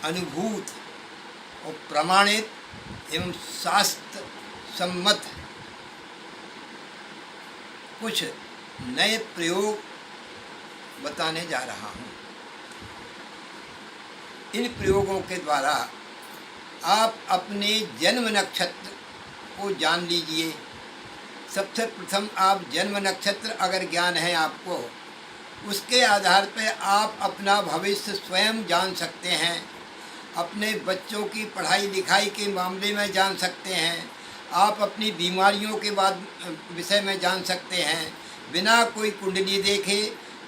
अनुभूत और प्रमाणित एवं शास्त्र सम्मत कुछ नए प्रयोग बताने जा रहा हूँ। इन प्रयोगों के द्वारा आप अपने जन्म नक्षत्र को जान लीजिए। सबसे प्रथम आप जन्म नक्षत्र अगर ज्ञान है आपको, उसके आधार पर आप अपना भविष्य स्वयं जान सकते हैं। अपने बच्चों की पढ़ाई लिखाई के मामले में जान सकते हैं। आप अपनी बीमारियों के विषय में जान सकते हैं। बिना कोई कुंडली देखे,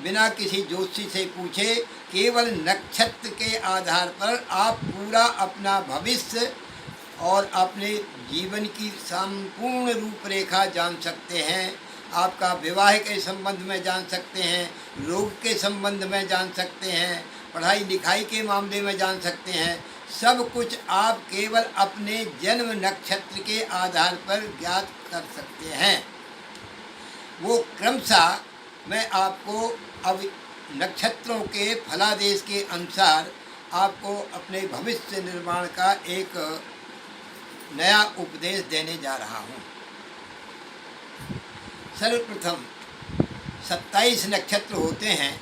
बिना किसी ज्योतिषी से पूछे, केवल नक्षत्र के आधार पर आप पूरा अपना भविष्य और अपने जीवन की संपूर्ण रूपरेखा जान सकते हैं। आपका विवाह के संबंध में जान सकते हैं, रोग के संबंध में जान सकते हैं, पढ़ाई लिखाई के मामले में जान सकते हैं। सब कुछ आप केवल अपने जन्म नक्षत्र के आधार पर ज्ञात कर सकते हैं। वो क्रमशः मैं आपको अब नक्षत्रों के फलादेश के अनुसार आपको अपने भविष्य निर्माण का एक नया उपदेश देने जा रहा हूँ। सर्वप्रथम 27 नक्षत्र होते हैं।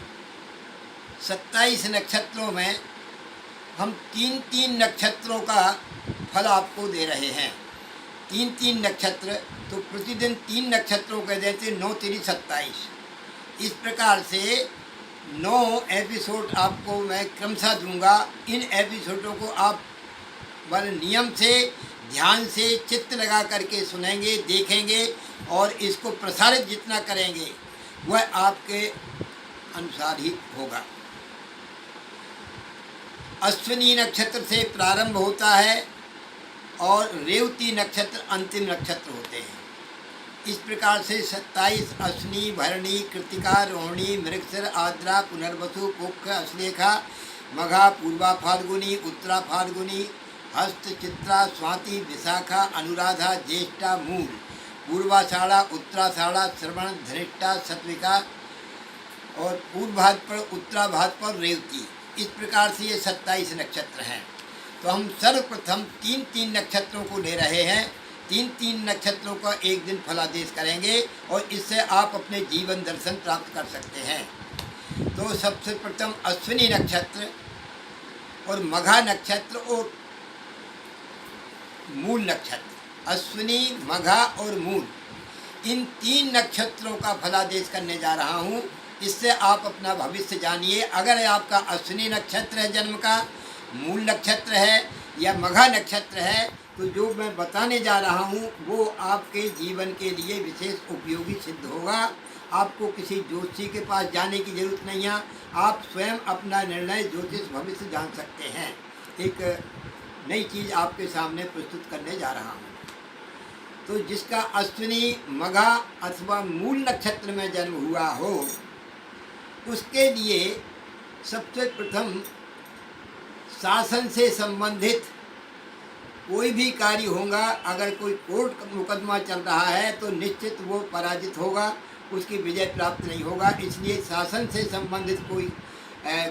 27 नक्षत्रों में हम तीन नक्षत्रों का फल आपको दे रहे हैं। तीन नक्षत्र, तो प्रतिदिन 3 नक्षत्रों के देते 9 3 27। इस प्रकार से 9 एपिसोड आपको मैं क्रमशः दूंगा। इन एपिसोडों को आप बड़े नियम से, ध्यान से, चित्त लगा करके सुनेंगे, देखेंगे और इसको प्रसारित जितना करेंगे वह आपके अनुसार ही होगा। अश्विनी नक्षत्र से प्रारंभ होता है और रेवती नक्षत्र अंतिम नक्षत्र होते हैं। इस प्रकार से 27 अश्विनी, भरणी, कृतिका, रोहिणी, मृगशिर, आद्रा, पुनर्वसु, पुख, अश्लेखा, मघा, पूर्वा फाल्गुनी, उत्तरा फाल्गुनी, हस्त, चित्रा, स्वाति, विशाखा, अनुराधा, ज्येष्ठा, मूल, पूर्वाषाढ़ा, उत्तराषाढ़ा, श्रवण, धनिष्ठा, सत्विका और पूर्वाभाद्र, उत्तराभाद्र, रेवती। इस प्रकार से ये 27 नक्षत्र हैं। तो हम सर्वप्रथम 3 नक्षत्रों को ले रहे हैं। 3 नक्षत्रों का एक दिन फलादेश करेंगे और इससे आप अपने जीवन दर्शन प्राप्त कर सकते हैं। तो सबसे प्रथम अश्विनी नक्षत्र और मघा नक्षत्र और मूल नक्षत्र, अश्विनी, मघा और मूल, इन 3 नक्षत्रों का फलादेश करने जा रहा हूँ। इससे आप अपना भविष्य जानिए। अगर आपका अश्विनी नक्षत्र है जन्म का, मूल नक्षत्र है या मघा नक्षत्र है, तो जो मैं बताने जा रहा हूँ वो आपके जीवन के लिए विशेष उपयोगी सिद्ध होगा। आपको किसी ज्योतिषी के पास जाने की जरूरत नहीं है। आप स्वयं अपना निर्णय ज्योतिष भविष्य जान सकते हैं। एक नई चीज़ आपके सामने प्रस्तुत करने जा रहा हूँ। तो जिसका अश्विनी, मघा अथवा मूल नक्षत्र में जन्म हुआ हो, उसके लिए सबसे प्रथम शासन से संबंधित कोई भी कार्य होगा। अगर कोई कोर्ट मुकदमा चल रहा है तो निश्चित वो पराजित होगा, उसकी विजय प्राप्त नहीं होगा। इसलिए शासन से संबंधित कोई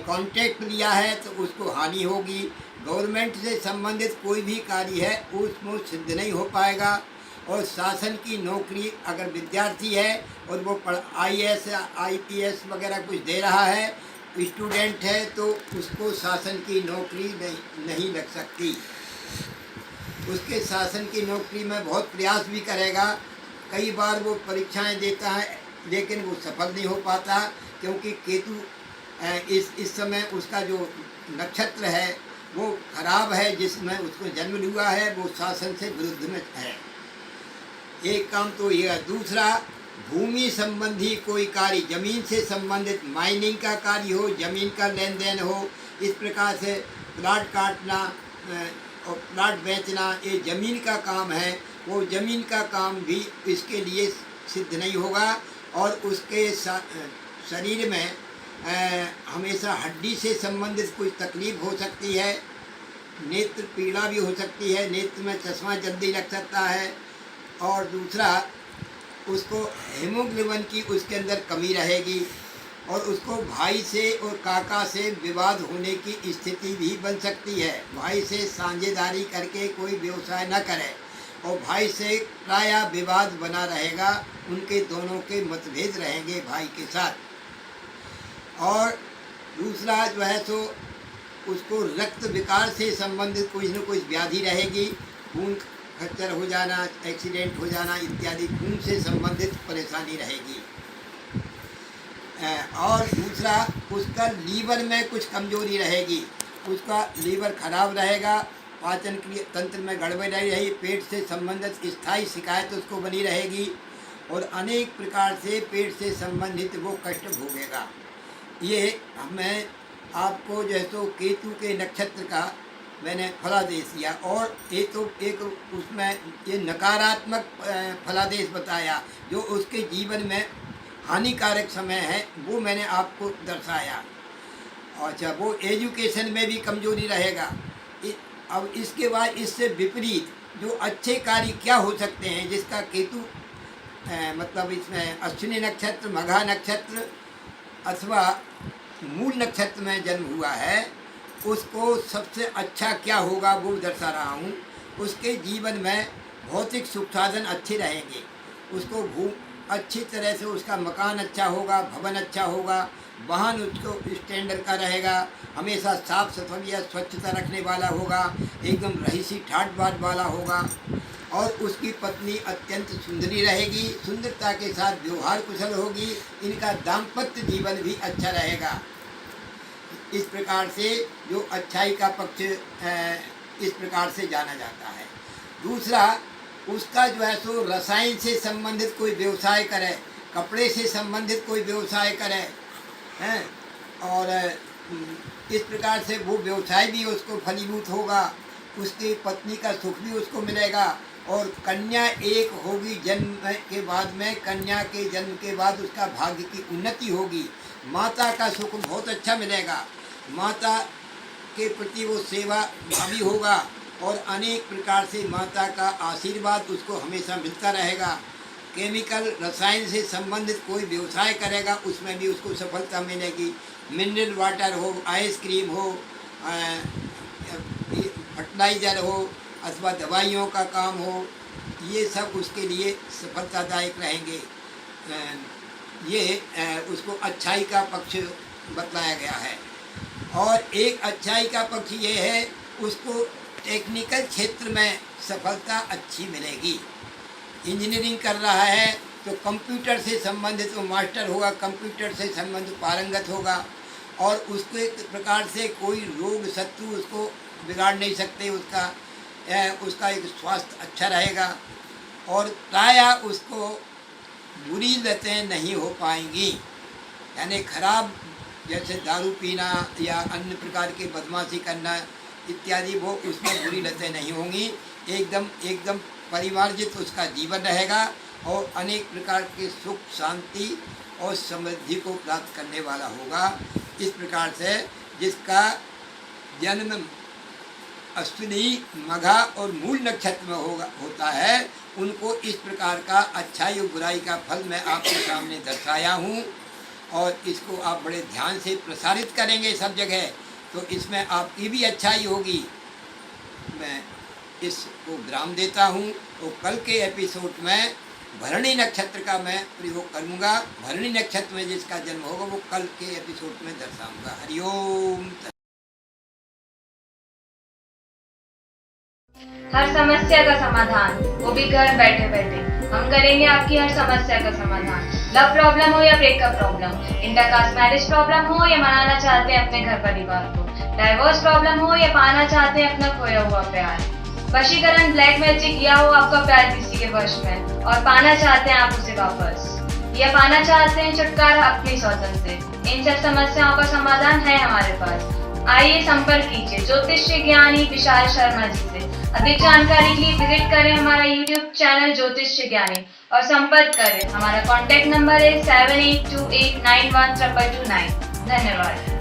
कॉन्ट्रैक्ट लिया है तो उसको हानि होगी। गवर्नमेंट से संबंधित कोई भी कार्य है उसमें सिद्ध नहीं हो पाएगा। और शासन की नौकरी अगर विद्यार्थी है और वो IAS IPS वगैरह कुछ दे रहा है, स्टूडेंट है, तो उसको शासन की नौकरी नहीं लग सकती। उसके शासन की नौकरी में बहुत प्रयास भी करेगा। कई बार वो परीक्षाएं देता है लेकिन वो सफल नहीं हो पाता, क्योंकि केतु इस समय उसका जो नक्षत्र है वो खराब है, जिसमें उसको जन्म हुआ है वो शासन से विरुद्ध में है। एक काम तो यह। दूसरा, भूमि संबंधी कोई कार्य, जमीन से संबंधित माइनिंग का कार्य हो, जमीन का लेन देन हो, इस प्रकार से प्लाट काटना और प्लाट बेचना, ये जमीन का काम है। वो जमीन का काम भी इसके लिए सिद्ध नहीं होगा। और उसके शरीर में हमेशा हड्डी से संबंधित कोई तकलीफ हो सकती है। नेत्र पीड़ा भी हो सकती है, नेत्र में चश्मा जल्दी लग सकता है। और दूसरा, उसको हीमोग्लोबिन की उसके अंदर कमी रहेगी। और उसको भाई से और काका से विवाद होने की स्थिति भी बन सकती है। भाई से साझेदारी करके कोई व्यवसाय न करे और भाई से प्रायः विवाद बना रहेगा, उनके दोनों के मतभेद रहेंगे भाई के साथ। और दूसरा जो है सो उसको रक्त विकार से संबंधित कुछ न कुछ व्याधि रहेगी, खून खच्चर हो जाना, एक्सीडेंट हो जाना इत्यादि खून से संबंधित परेशानी रहेगी। और दूसरा उसका लीवर में कुछ कमजोरी रहेगी, उसका लीवर खराब रहेगा, पाचन क्रिया तंत्र में गड़बड़ी रहेगी, पेट से संबंधित स्थायी शिकायत उसको बनी रहेगी और अनेक प्रकार से पेट से संबंधित वो कष्ट भोगेगा। ये मैं आपको जो है तो केतु के नक्षत्र का मैंने फलादेश दिया और एक उसमें ये नकारात्मक फलादेश बताया जो उसके जीवन में हानिकारक समय है, वो मैंने आपको दर्शाया। अच्छा, वो एजुकेशन में भी कमजोरी रहेगा। अब इसके बाद इससे विपरीत जो अच्छे कार्य क्या हो सकते हैं, जिसका केतु मतलब इसमें अश्विनी नक्षत्र, मघा नक्षत्र अथवा मूल नक्षत्र में जन्म हुआ है, उसको सबसे अच्छा क्या होगा वो दर्शा रहा हूँ। उसके जीवन में भौतिक सुख साधन अच्छे रहेंगे, उसको अच्छी तरह से उसका मकान अच्छा होगा, भवन अच्छा होगा, वाहन उसको स्टैंडर्ड का रहेगा, हमेशा साफ सफाई या स्वच्छता रखने वाला होगा, एकदम रहीसी ठाट बाट वाला होगा और उसकी पत्नी अत्यंत सुंदरी रहेगी, सुंदरता के साथ व्यवहार कुशल होगी, इनका दाम्पत्य जीवन भी अच्छा रहेगा। इस प्रकार से जो अच्छाई का पक्ष इस प्रकार से जाना जाता है। दूसरा उसका जो है सो रसायन से संबंधित कोई व्यवसाय करे, कपड़े से संबंधित कोई व्यवसाय करे हैं, और इस प्रकार से वो व्यवसाय भी उसको फलीभूत होगा, उसकी पत्नी का सुख भी उसको मिलेगा और कन्या एक होगी जन्म के बाद में, कन्या के जन्म के बाद उसका भाग्य की उन्नति होगी, माता का सुख बहुत अच्छा मिलेगा, माता के प्रति वो सेवा भावी होगा और अनेक प्रकार से माता का आशीर्वाद उसको हमेशा मिलता रहेगा। केमिकल रसायन से संबंधित कोई व्यवसाय करेगा, उसमें भी उसको सफलता मिलेगी। मिनरल वाटर हो, आइसक्रीम हो, फर्टिलाइज़र हो अथवा दवाइयों का काम हो, ये सब उसके लिए सफलतादायक रहेंगे। ये उसको अच्छाई का पक्ष बतलाया गया है। और एक अच्छाई का पक्ष ये है, उसको टेक्निकल क्षेत्र में सफलता अच्छी मिलेगी। इंजीनियरिंग कर रहा है तो कंप्यूटर से संबंधित वो मास्टर होगा, कंप्यूटर से संबंधित पारंगत होगा और उसको एक प्रकार से कोई रोग शत्रु उसको बिगाड़ नहीं सकते, उसका एक स्वास्थ्य अच्छा रहेगा और प्रायः उसको बुरी लतें नहीं हो पाएंगी, यानी खराब जैसे दारू पीना या अन्य प्रकार के बदमाशी करना इत्यादि वो उसमें बुरी लतें नहीं होंगी। एकदम परिमार्जित उसका जीवन रहेगा और अनेक प्रकार के सुख शांति और समृद्धि को प्राप्त करने वाला होगा। इस प्रकार से जिसका जन्म अश्विनी, मघा और मूल नक्षत्र में होता है, उनको इस प्रकार का अच्छाई और बुराई का फल मैं आपके सामने दर्शाया हूँ और इसको आप बड़े ध्यान से प्रसारित करेंगे सब जगह, तो इसमें आपकी भी अच्छाई होगी। मैं इसको विराम देता हूँ। तो कल के एपिसोड में भरणी नक्षत्र का मैं प्रयोग करूँगा। भरणी नक्षत्र में जिसका जन्म होगा वो कल के एपिसोड में दर्शाऊँगा। हरिओम। हर समस्या का समाधान, वो भी घर बैठे बैठे। हम करेंगे आपकी हर समस्या का समाधान। लव प्रॉब्लम हो या breakup problem, intercaste marriage problem हो या मनाना चाहते हैं अपने घर परिवार को, डाइवोर्स प्रॉब्लम हो या पाना चाहते हैं अपना खोया हुआ प्यार, वशीकरण, ब्लैक मैजिक या हो आपका प्यार किसी के वश में और पाना चाहते हैं आप उसे वापस, या पाना चाहते हैं छुटकारा अपनी सौतन से, इन सब समस्याओं का समाधान है हमारे पास। आइए संपर्क कीजिए ज्योतिष ज्ञानी विशाल शर्मा जी से। अधिक जानकारी के लिए विजिट करें हमारा YouTube चैनल ज्योतिष ज्ञानी और संपर्क करें। हमारा कॉन्टैक्ट नंबर है 7828912229। धन्यवाद।